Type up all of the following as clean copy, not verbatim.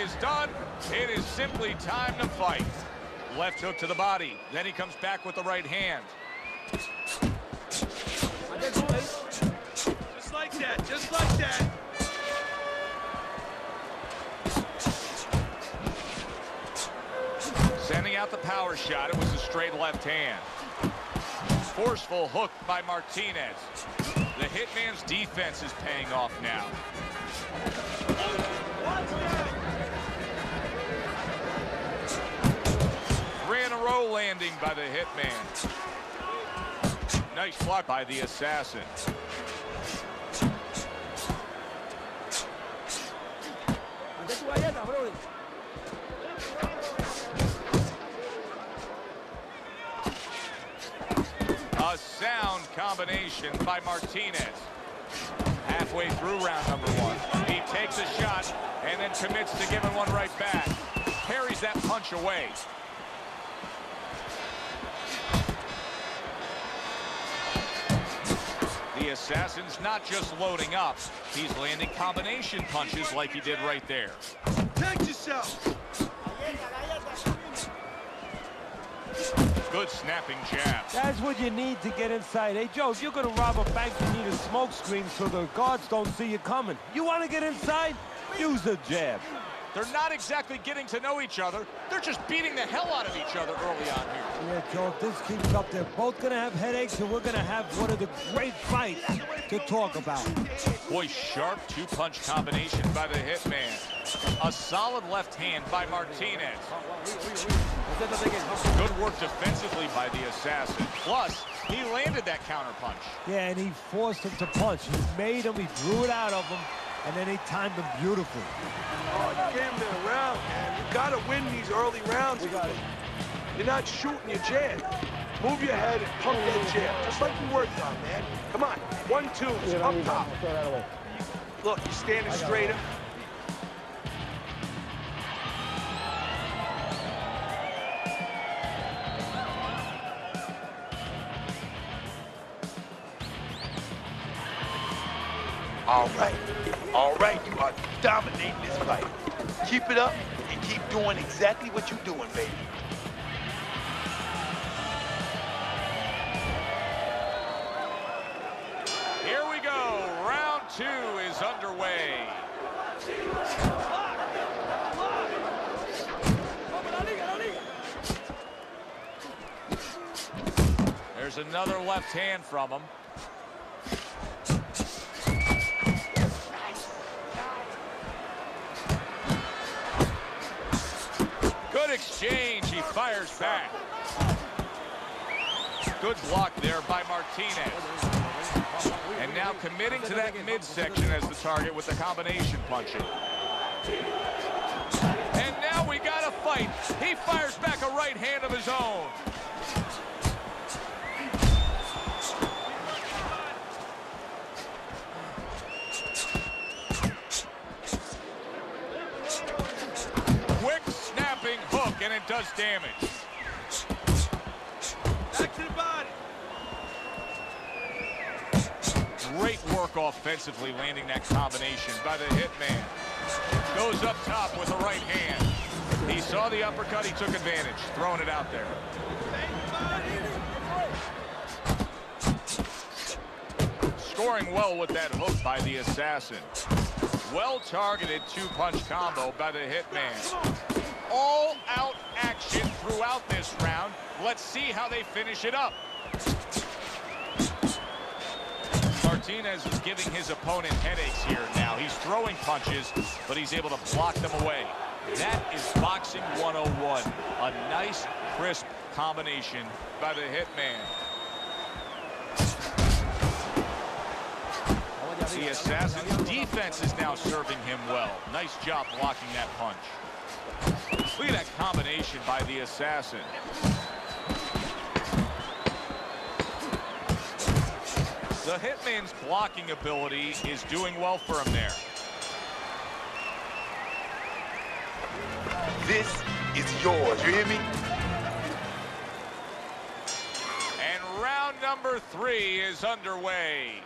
is done. It is simply time to fight. Left hook to the body. Then he comes back with the right hand. Just like that, just like that. Sending out the power shot. It was a straight left hand. Forceful hook by Martinez. The Hitman's defense is paying off now. 3 in a row landing by the Hitman. Nice block by the Assassin. A sound combination by Martinez. Halfway through round number 1. He takes a shot and then commits to giving one right back. Carries that punch away. The Assassin's not just loading up. He's landing combination punches like he did right there. Protect yourself. Good snapping jab. That's what you need to get inside. Hey, Joe, if you're going to rob a bank, you need a smoke screen so the guards don't see you coming. You want to get inside? Use the jab. They're not exactly getting to know each other. They're just beating the hell out of each other early on here. Yeah, Joe, if this keeps up, they're both going to have headaches, and we're going to have one of the great fights to talk about. Boy, sharp two-punch combination by the Hitman. A solid left hand by Martinez. Good work defensively by the Assassin. Plus, he landed that counter punch. Yeah, and he forced him to punch. He made him, he drew it out of him, and then he timed him beautifully. Oh, you gave him the round, man. You gotta win these early rounds. You're not shooting your jab. Move your head and pump that jab, just like you worked on, man. Come on, 1-2, up top. Look, you're standing straighter. All right, you are dominating this fight. Keep it up and keep doing exactly what you're doing, baby. Here we go. Round 2 is underway. There's another left hand from him. Good exchange. He fires back. Good block there by Martinez. And now committing to that midsection as the target with the combination punching. And now we got a fight. He fires back a right hand of his own. Quick snapping hook, and it does damage. Back to the body. Great work offensively, landing that combination by the Hitman. Goes up top with the right hand. He saw the uppercut, he took advantage, throwing it out there. Scoring well with that hook by the Assassin. Well-targeted two-punch combo by the Hitman. All-out action throughout this round. Let's see how they finish it up. Martinez is giving his opponent headaches here now. He's throwing punches, but he's able to block them away. That is boxing 101. A nice, crisp combination by the Hitman. The Assassin's defense is now serving him well. Nice job blocking that punch. Look at that combination by the Assassin. The Hitman's blocking ability is doing well for him there. This is yours, you hear me? And round number 3 is underway.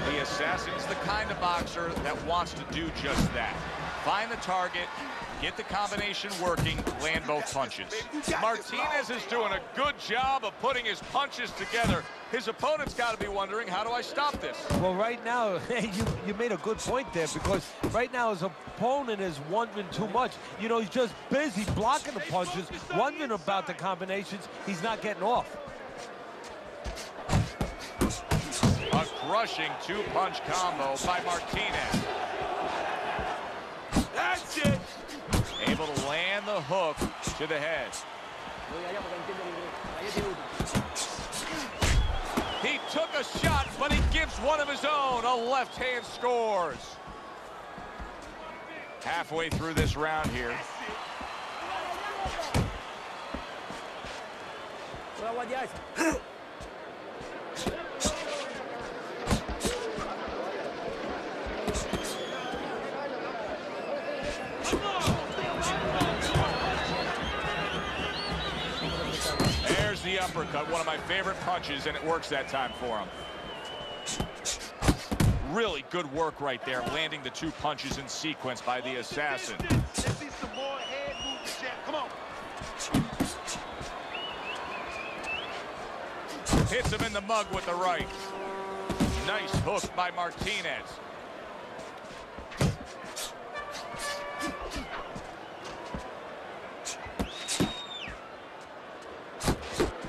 The Assassin Assassin's the kind of boxer that wants to do just that. Find the target, get the combination working, land both punches. Martinez is doing a good job of putting his punches together. His opponent's got to be wondering, how do I stop this? Well, right now, you made a good point there, because right now his opponent is wondering too much. You know, he's just busy blocking the punches, wondering about the combinations. He's not getting off. A crushing two-punch combo by Martinez. That's it. Able to land the hook to the head. He took a shot, but he gives one of his own. A left hand scores. Halfway through this round here. There's the uppercut, one of my favorite punches, and it works that time for him. Really good work right there, landing the two punches in sequence by the Assassin. Let's see some more head movement, champ. Come on. Hits him in the mug with the right. Nice hook by Martinez.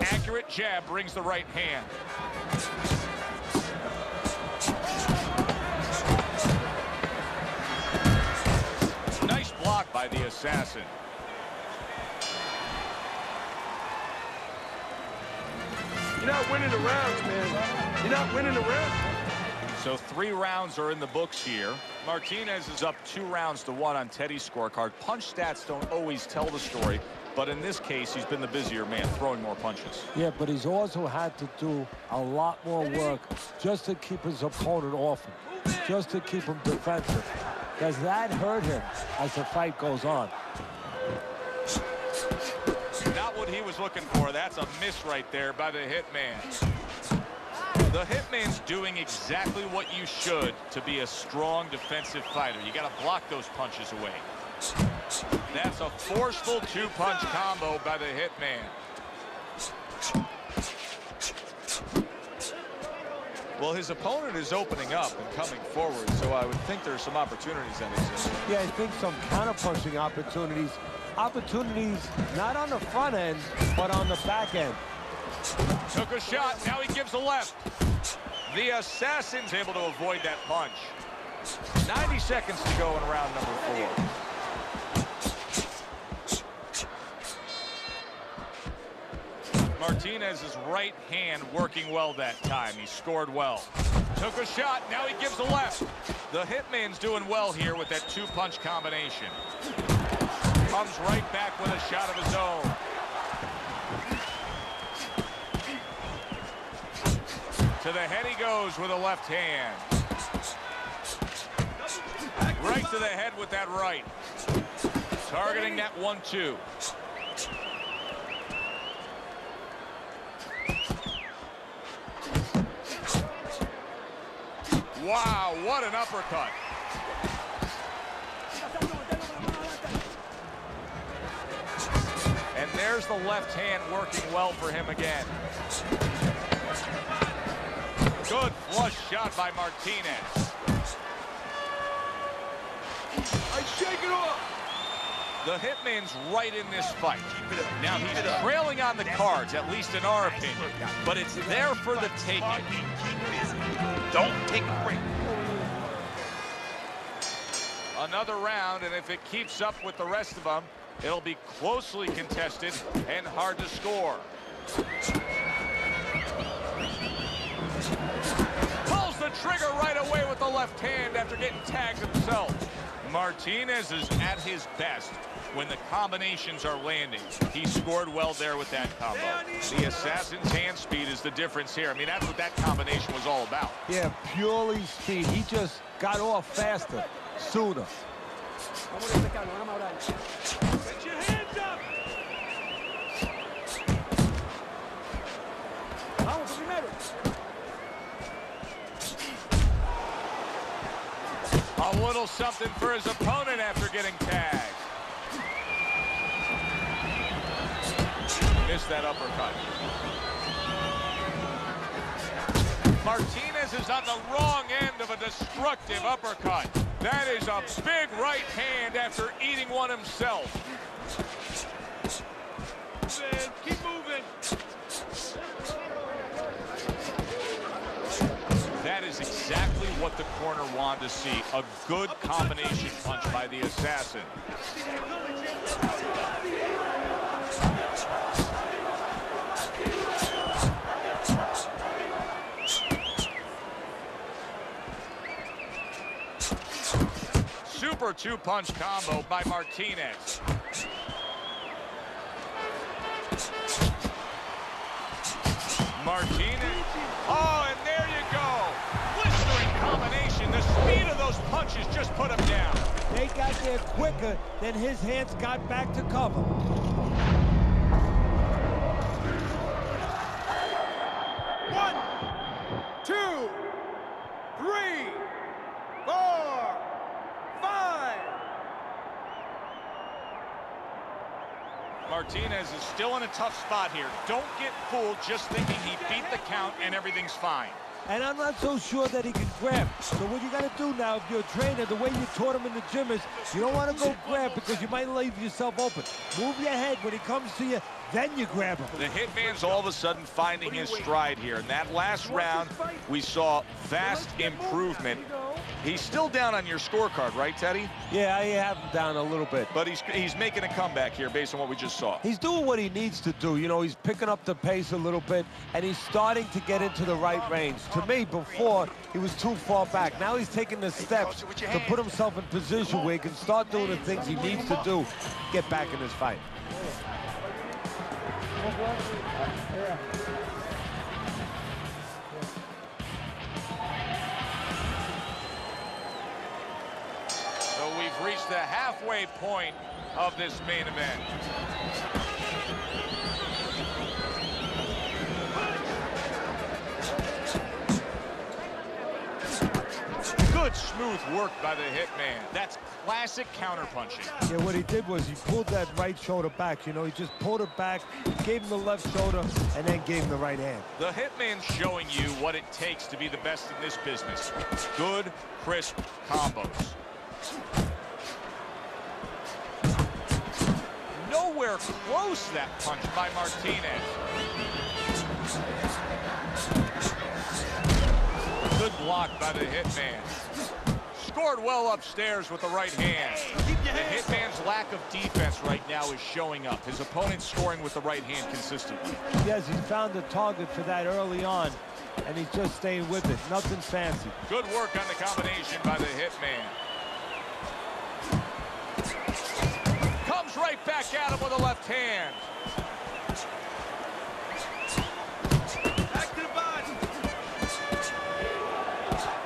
Accurate jab brings the right hand. Nice block by the Assassin. You're not winning the rounds, man. You're not winning the rounds. So 3 rounds are in the books here. Martinez is up 2-1 on Teddy's scorecard. Punch stats don't always tell the story, but in this case, he's been the busier man, throwing more punches. Yeah, but he's also had to do a lot more work just to keep his opponent off him, just to keep him defensive, because that hurt him as the fight goes on. Not what he was looking for. That's a miss right there by the Hitman. The Hitman's doing exactly what you should to be a strong defensive fighter. You got to block those punches away. That's a forceful two-punch combo by the Hitman. Well, his opponent is opening up and coming forward, so I would think there's some opportunities that exist. Yeah, I think some counter-punching opportunities. Opportunities not on the front end, but on the back end. Took a shot, now he gives a left. The Assassin's able to avoid that punch. 90 seconds to go in round number 4. Martinez's right hand working well that time. He scored well. Took a shot, now he gives a left. The Hitman's doing well here with that two-punch combination. Comes right back with a shot of his own. To the head he goes with a left hand. Right to the head with that right. Targeting that 1-2. Wow, what an uppercut. And there's the left hand working well for him again. Good flush shot by Martinez. I shake it off. The Hitman's right in this fight. Now he's trailing on the cards, at least in our opinion, but it's there for the taking. Don't take a break. Another round, and if it keeps up with the rest of them, it'll be closely contested and hard to score. Pulls the trigger right away with the left hand after getting tagged himself. Martinez is at his best when the combinations are landing. He scored well there with that combo. The Assassin's hand speed is the difference here. I mean, that's what that combination was all about. Yeah, purely speed. He just got off faster, sooner. Get your hands up. A little something for his opponent after getting tagged. Missed that uppercut. Martinez is on the wrong end of a destructive uppercut. That is a big right hand after eating one himself. Keep moving. That is exactly what the corner wanted to see. A good combination punch by the assassin. Super two-punch combo by Martinez. Martinez. Oh, and there you go. Blistering combination. The speed of those punches just put him down. They got there quicker than his hands got back to cover. 1, 2, 3, 4, 5. Martinez is still in a tough spot here. Don't get fooled just thinking he beat the count and everything's fine. And I'm not so sure that he can grab. So what you got to do now, if you're a trainer, the way you taught him in the gym is you don't want to go grab because you might leave yourself open. Move your head when he comes to you, then you grab him. The Hitman's all of a sudden finding his stride here. In that last round, we saw vast improvement. He's still down on your scorecard, right, Teddy? Yeah, I have him down a little bit. But he's making a comeback here based on what we just saw. He's doing what he needs to do. You know, he's picking up the pace a little bit, and he's starting to get into the right range. To me, before, he was too far back. Now he's taking the steps to put himself in position where he can start doing the things he needs to do, get back in his fight. So we've reached the halfway point of this main event. Good smooth work by the Hitman. That's classic counterpunching. Yeah, what he did was he pulled that right shoulder back. You know, he just pulled it back, gave him the left shoulder, and then gave him the right hand. The Hitman's showing you what it takes to be the best in this business. Good, crisp combos. Nowhere close that punch by Martinez. Good block by the Hitman. Scored well upstairs with the right hand. The Hitman's lack of defense right now is showing up. His opponent's scoring with the right hand consistently. Yes, he's found the target for that early on, and he's just staying with it. Nothing fancy. Good work on the combination by the Hitman. Comes right back at him with a left hand. Back to the body.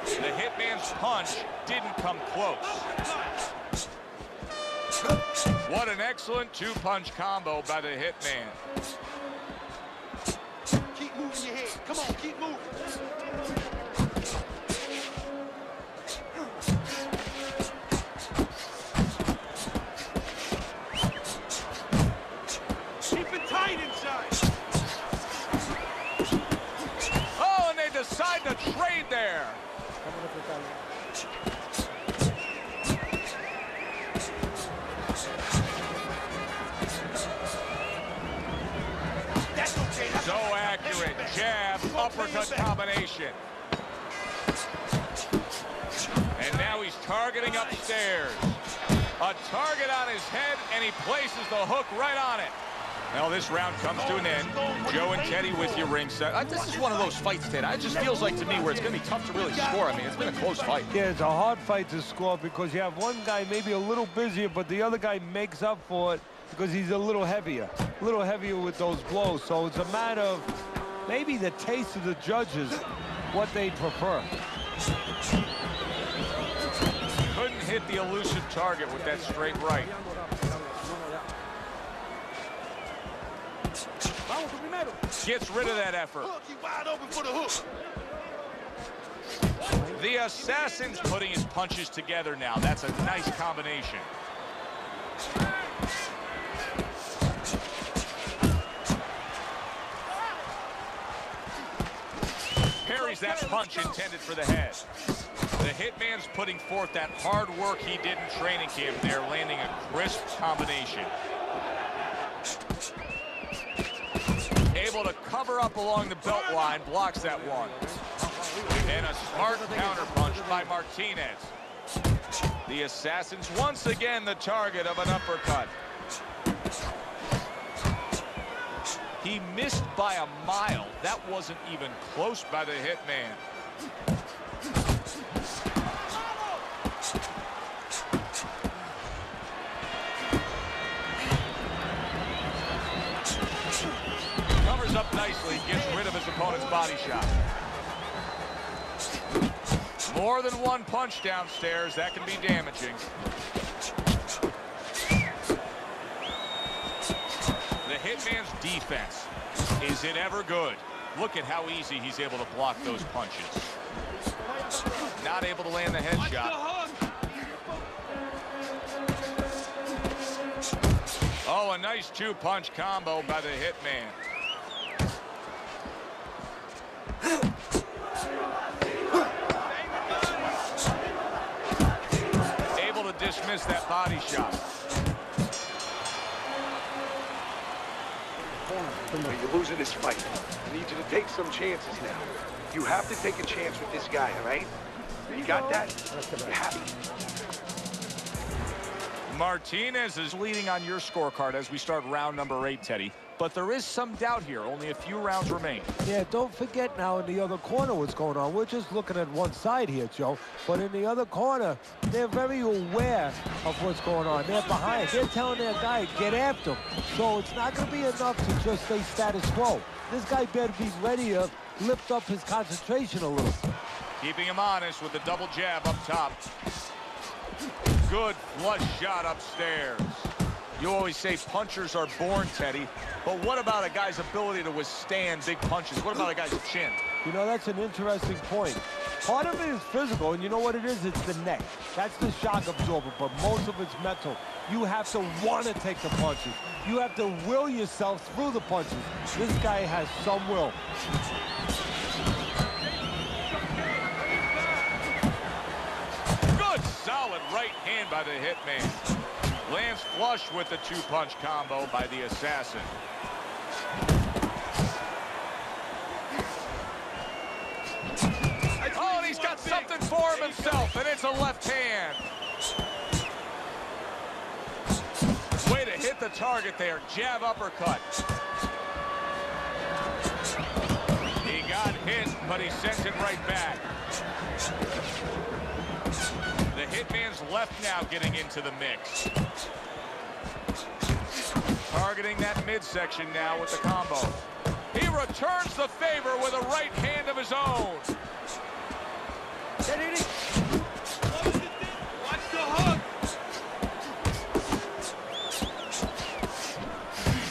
The Hitman's punch didn't come close. What an excellent two-punch combo by the Hitman. Keep moving your head. Come on, keep moving. Keep it tight inside. Oh, and they decide to trade there. So accurate. Jab, uppercut combination. And now he's targeting upstairs. A target on his head, and he places the hook right on it. Well, this round comes to an end. Joe and Teddy with you ringside. This is one of those fights, Ted. It just feels like to me where it's going to be tough to really score. I mean, it's been a close fight. Yeah, it's a hard fight to score because you have one guy maybe a little busier, but the other guy makes up for it because he's a little heavier with those blows. So it's a matter of maybe the taste of the judges, what they prefer. Couldn't hit the elusive target with that straight right. Gets rid of that effort. Hook, you wide open for the hook. The Assassin's putting his punches together now. That's a nice combination. Parries that punch intended for the head. The Hitman's putting forth that hard work he did in training camp there, landing a crisp combination. Able to cover up along the belt line, blocks that one. And a smart counter punch by Martinez. The Assassin's once again the target of an uppercut. He missed by a mile. That wasn't even close by the Hitman. Covers up nicely, gets rid of his opponent's body shot. More than one punch downstairs, that can be damaging. The Hitman's defense, is it ever good? Look at how easy he's able to block those punches. Not able to land the headshot. Oh, a nice two-punch combo by the Hitman. Able to dismiss that body shot. You're losing this fight. I need you to take some chances now. You have to take a chance with this guy, all right? You got that? You have it. Martinez is leading on your scorecard as we start round number 8, Teddy. But there is some doubt here. Only a few rounds remain. Yeah, don't forget now in the other corner what's going on. We're just looking at one side here, Joe. But in the other corner, they're very aware of what's going on. They're behind. They're telling their guy, get after him. So it's not going to be enough to just stay status quo. This guy better be ready to lift up his concentration a little. Keeping him honest with the double jab up top. Good flush shot upstairs. You always say punchers are born, Teddy. But what about a guy's ability to withstand big punches? What about a guy's chin? You know, that's an interesting point. Part of it is physical, and you know what it is? It's the neck. That's the shock absorber, but most of it's mental. You have to want to take the punches. You have to will yourself through the punches. This guy has some will. Good, solid right hand by the Hitman. Lands flush with the two-punch combo by the Assassin. Oh, and he's got something for him himself, and it's a left hand. Way to hit the target there. Jab uppercut. He got hit, but he sent it right back. The Hitman's left now getting into the mix. Targeting that midsection now with the combo. He returns the favor with a right hand of his own. Watch the hook.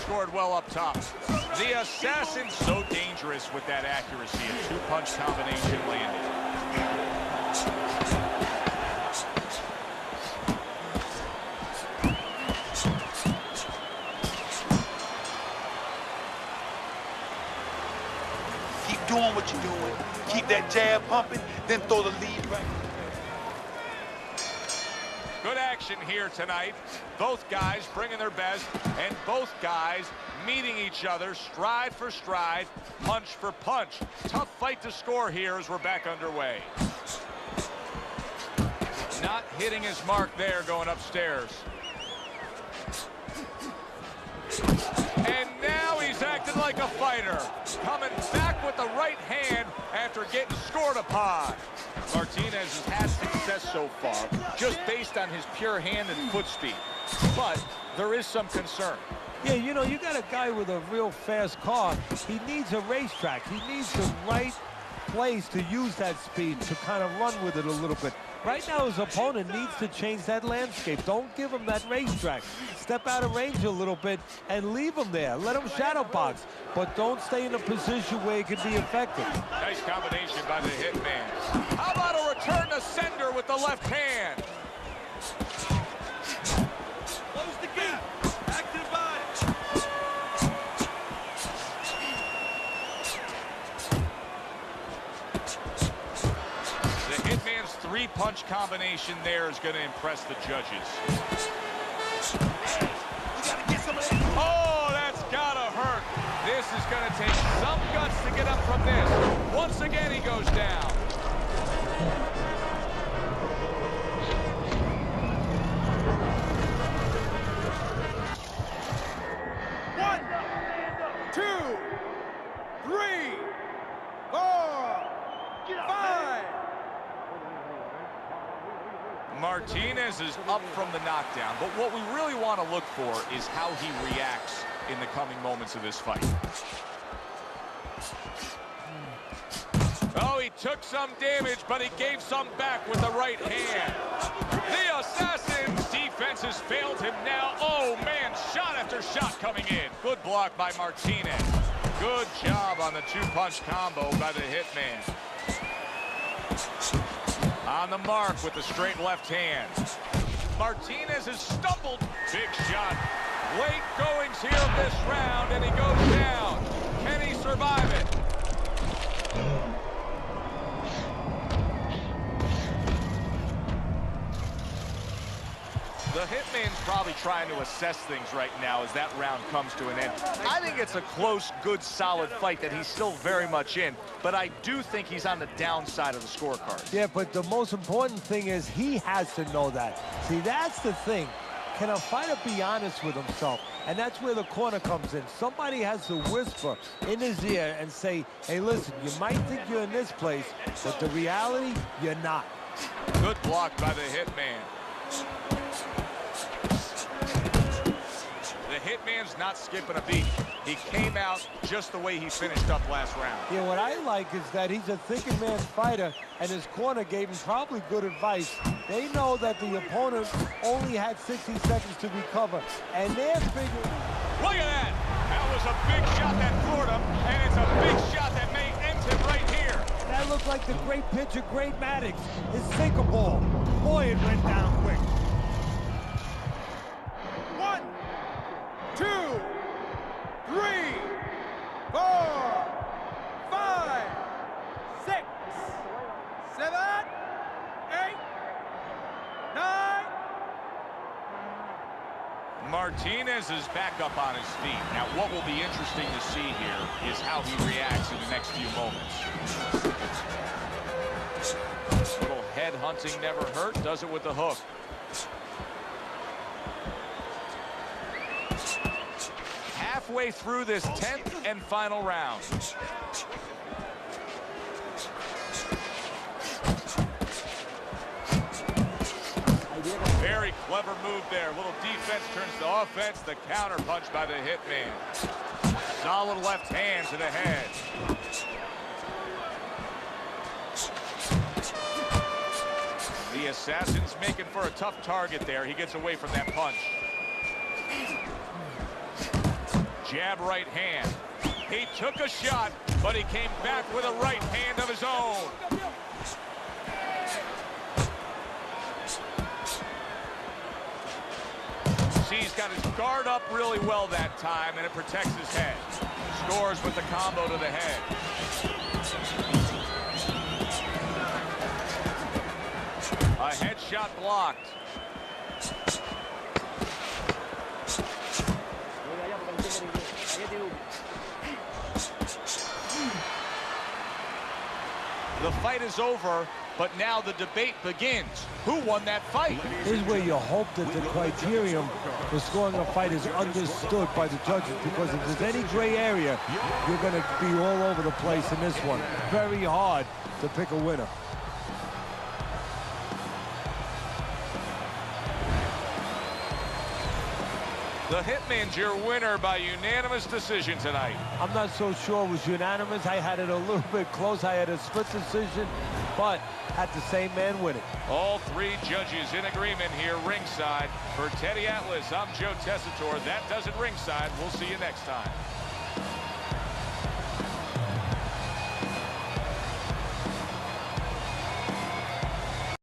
Scored well up top. The Assassin so dangerous with that accuracy. A two-punch combination landed. Doing what you're doing. Keep that jab pumping, then throw the lead right. Good action here tonight. Both guys bringing their best, and both guys meeting each other stride for stride, punch for punch. Tough fight to score here as we're back underway. Not hitting his mark there going upstairs. And now he's acting like a fighter. Coming back with the right hand after getting scored upon. Martinez has had success so far, just based on his pure hand and foot speed. But there is some concern. Yeah, you know, you got a guy with a real fast car. He needs a racetrack. He needs the right place to use that speed to kind of run with it a little bit. Right now, his opponent needs to change that landscape. Don't give him that racetrack. Step out of range a little bit and leave him there. Let him shadow box, but don't stay in a position where he can be effective. Nice combination by the Hitman. How about got to return the sender with the left hand. Close the gap. Back to the body. The Hitman's three-punch combination there is going to impress the judges. Oh, that's got to hurt. This is going to take some guts to get up from this. Once again, he goes down. One, 2, 3, 4, 5. Martinez is up from the knockdown, but what we really want to look for is how he reacts in the coming moments of this fight. Oh, he took some damage, but he gave some back with the right hand. The Assassin's defense has failed him now. Oh, man, shot after shot coming in. Good block by Martinez. Good job on the two-punch combo by the Hitman. On the mark with the straight left hand. Martinez has stumbled. Big shot. Late goings here of this round, and he goes down. Can he survive it? The Hitman's probably trying to assess things right now as that round comes to an end. I think it's a close, good, solid fight that he's still very much in, but I do think he's on the downside of the scorecard. Yeah, but the most important thing is he has to know that. See, that's the thing. Can a fighter be honest with himself? And that's where the corner comes in. Somebody has to whisper in his ear and say, hey, listen, you might think you're in this place, but the reality, you're not. Good block by the Hitman. The Hitman's not skipping a beat. He came out just the way he finished up last round. Yeah, what I like is that he's a thinking man fighter, and his corner gave him probably good advice. They know that the opponent only had 60 seconds to recover, and they're figuring... Look at that! That was a big shot that floored him, and it's a big shot that may end him right here. That looked like the great pitcher, Great Maddox. His sinker ball. Boy, it went down quick. 1, 2, 3, 4, 5, 6, 7, 8, 9. Martinez is back up on his feet. Now, what will be interesting to see here is how he reacts in the next few moments. A little head hunting never hurt. Does it with the hook. Halfway through this 10th and final round. Very clever move there. A little defense turns to offense. The counter punch by the Hitman. Solid left hand to the head. The Assassin's making for a tough target there. He gets away from that punch. Jab right hand. He took a shot, but he came back with a right hand of his own. See, he's got his guard up really well that time, and it protects his head. Scores with the combo to the head. A headshot blocked. The fight is over, but now the debate begins. Who won that fight? This is where you hope that the criterion for scoring a fight is understood by the judges, because if there's any gray area, you're going to be all over the place in this one. Very hard to pick a winner. The Hitman's your winner by unanimous decision tonight. I'm not so sure it was unanimous. I had it a little bit close. I had a split decision, but had the same man win it. All three judges in agreement here ringside. For Teddy Atlas, I'm Joe Tessitore. That does it ringside. We'll see you next time.